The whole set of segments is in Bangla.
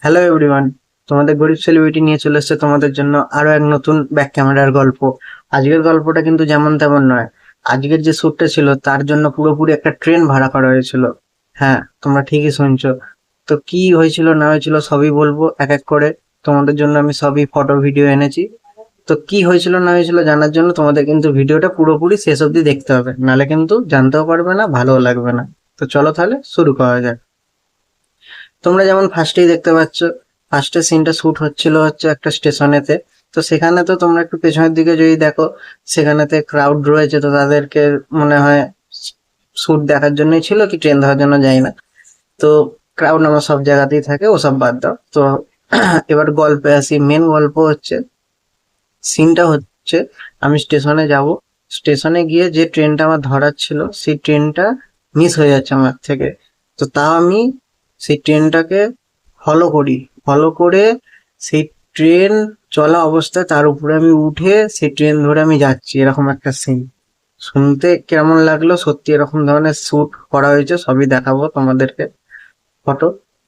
হ্যালো এভরিওয়ান, তোমাদের গরিব সেলিব্রিটি নিয়ে চলে এসেছে তোমাদের জন্য আরো এক নতুন ব্যাক ক্যামেরার গল্প। আজকের গল্পটা কিন্তু যেমন তেমন নয়। আজকের যে শ্যুটটা ছিল তার জন্য পুরোপুরি একটা ট্রেন ভাড়া করা হয়েছিল। হ্যাঁ, তোমরা ঠিকই শুনছো। তো কি হয়েছিল না হয়েছিল সবই বলবো এক এক করে। তোমাদের জন্য আমি সবই ফটো ভিডিও এনেছি। তো কি হয়েছিল না হয়েছিল জানার জন্য তোমাদের কিন্তু ভিডিওটা পুরোপুরি শেষ অবধি দেখতে হবে, নাহলে কিন্তু জানতেও পারবে না, ভালোও লাগবে না। তো চলো তাহলে শুরু করা যাক। তোমরা যেমন ফার্স্টেই দেখতে পাচ্ছ, ফার্স্টের সিনটা শুট হচ্ছিল হচ্ছে একটা স্টেশনেতে। তো সেখানে তো তোমরা একটু পেছনের দিকে যদি দেখো, সেখানেতে ক্রাউড রয়েছে, তো তাদেরকে মনে হয় শুট দেখার জন্যই ছিল কি ট্রেন ধরার জন্য যাই না। তো ক্রাউড আমার সব জায়গাতেই থাকে, ওসব বাদ দাও তো। এবার গল্পে আসি, মেন গল্প হচ্ছে, সিনটা হচ্ছে আমি স্টেশনে যাব। স্টেশনে গিয়ে যে ট্রেনটা আমার ধরার ছিল সেই ট্রেনটা মিস হয়ে যাচ্ছে আমার থেকে। তো তাও আমি সেই ট্রেনটাকে ফলো করি, ফলো করে সেই ট্রেন চলা অবস্থায় তার উপরে আমি উঠে সেই ট্রেন ধরে আমি যাচ্ছি, এরকম একটা সিন। শুনতে কেমন লাগলো? সত্যি এরকম ধরনের শুট করা হয়েছে, সবই দেখাবো তোমাদেরকে। ফটো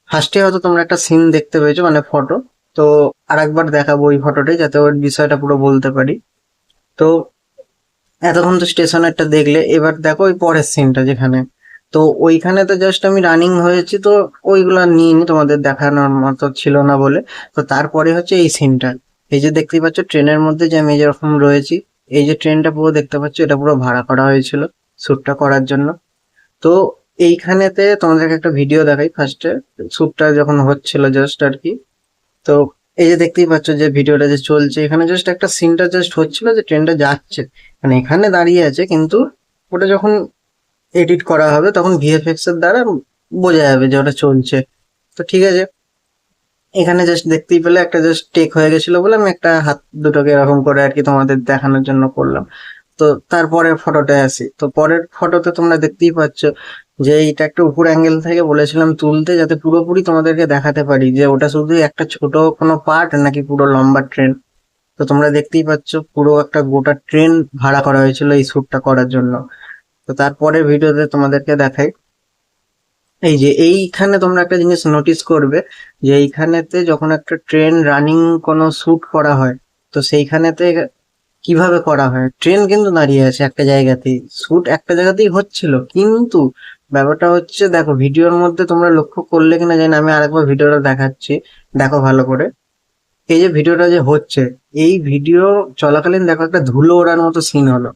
ফার্স্টে হয়তো তোমরা একটা সিন দেখতে পেয়েছো, মানে ফটো। তো আরেকবার দেখাবো ওই ফটোটাই, যাতে ওর বিষয়টা পুরো বলতে পারি। তো এতক্ষণ তো স্টেশনেরটা দেখলে, এবার দেখো ওই পরের সিনটা যেখানে। তো ওইখানে তো জাস্ট আমি রানিং হয়েছি, তো ওইগুলো নিয়ে নি, তোমাদের দেখানোর মতো ছিল না বলে। তো তারপরে হচ্ছে এই সিনটা। এই যে দেখতেই পাচ্ছ ট্রেনের মধ্যে যে আমি যেরকম রয়েছি, এই যে ট্রেনটা পুরো দেখতে পাচ্ছ, এটা পুরো ভাড়া করা হয়েছিল শ্যুটটা করার জন্য। তো এইখানেতে তোমাদেরকে একটা ভিডিও দেখাই ফার্স্টে, শ্যুটটা যখন হচ্ছিল জাস্ট আর কি। তো এই যে দেখতেই পাচ্ছ যে ভিডিওটা যে চলছে, এখানে জাস্ট একটা সিনটা জাস্ট হচ্ছিল যে ট্রেনটা যাচ্ছে, মানে এখানে দাঁড়িয়ে আছে, কিন্তু ওটা যখন এডিট করা হবে তখন ভিএফএক্স এর দ্বারা বোঝা যাবে যে ওটা চলছে। তো ঠিক আছে, এখানে জাস্ট দেখতেই পেলে একটা জাস্ট টেক হয়ে গেছিল বলে আমি একটা হাত দুটোকে এরকম করে আর কি তোমাদের দেখানোর জন্য করলাম। তো তারপরের ফটোটায় আসি, তো পরের ফটোতে তোমরা দেখতেই পাচ্ছ যে এটা একটা উপর অ্যাঙ্গেল থেকে বলেছিলাম তুলতে, যাতে পুরোপুরি তোমাদেরকে দেখাতে পারি যে ওটা শুধু একটা ছোট কোনো পার্ট নাকি পুরো লম্বা ট্রেন। তো তোমরা দেখতেই পাচ্ছ পুরো একটা গোটা ট্রেন ভাড়া করা হয়েছিল এই শ্যুটটা করার জন্য। তো তারপরের ভিডিওতে তোমাদেরকে দেখাই। এই যে এইখানে তোমরা একটা জিনিস নোটিস করবে, যে এইখানেতে যখন একটা ট্রেন রানিং কোনো শ্যুট করা হয়, তো সেইখানেতে কিভাবে করা হয়, ট্রেন কিন্তু দাঁড়িয়ে আছে একটা জায়গাতেই, শুট একটা জায়গাতেই হচ্ছিল, কিন্তু ব্যাপারটা হচ্ছে দেখো ভিডিওর মধ্যে তোমরা লক্ষ্য করলে কিনা জানি না, আমি আরেকবার ভিডিওটা দেখাচ্ছি, দেখো ভালো করে। এই যে ভিডিওটা যে হচ্ছে, এই ভিডিও চলাকালীন দেখো একটা ধুলো ওড়ার মতো সিন হলো।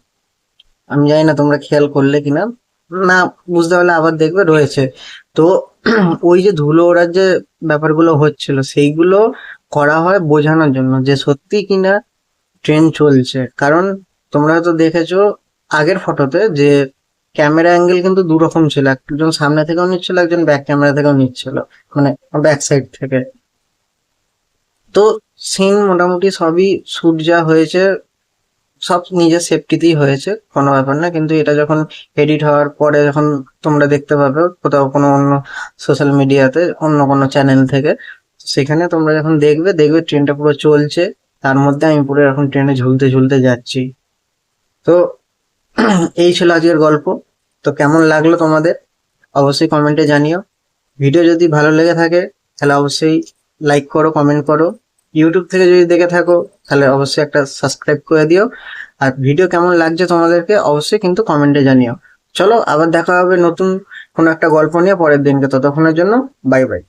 আমি জানি না তোমরা খেয়াল করলে কিনা, না বুঝতে পারলে আবার দেখবে রয়েছে। তো ওই যে ধুলো ওড়ার যে ব্যাপারগুলো হচ্ছিল সেইগুলো করা হয় বোঝানোর জন্য যে সত্যি কিনা ট্রেন চলছে। কারণ তোমরা হয়তো দেখেছো আগের ফটোতে যে ক্যামেরা অ্যাঙ্গেল কিন্তু দু রকম ছিল, একজন সামনে থেকেও নিচ্ছিল, একজন ব্যাক ক্যামেরা থেকেও নিচ্ছিল, মানে ব্যাক সাইড থেকে। তো সিন মোটামুটি সবই শুট যা হয়েছে সব নিজের সেফটিতেই হয়েছে, কোনো ব্যাপার না। কিন্তু এটা যখন এডিট হওয়ার পরে যখন তোমরা দেখতে পাবে কোথাও কোনো অন্য সোশ্যাল মিডিয়াতে অন্য কোনো চ্যানেল থেকে, সেখানে তোমরা যখন দেখবে, দেখবে ট্রেনটা পুরো চলছে, তার মধ্যে আমি পুরো এরকম ট্রেনে ঝুলতে ঝুলতে যাচ্ছি। তো এই ছিল আজকের গল্প। তো কেমন লাগলো তোমাদের অবশ্যই কমেন্টে জানিও। ভিডিও যদি ভালো লেগে থাকে তাহলে অবশ্যই লাইক করো, কমেন্ট করো। ইউটিউব থেকে যদি দেখে থাকো তাহলে অবশ্যই একটা সাবস্ক্রাইব করে দিও। আর ভিডিও কেমন লাগছে তোমাদেরকে অবশ্যই কিন্তু কমেন্টে জানিও। চলো আবার দেখা হবে নতুন কোনো একটা গল্প নিয়ে পরের দিনকে, ততক্ষণের জন্য বাই বাই।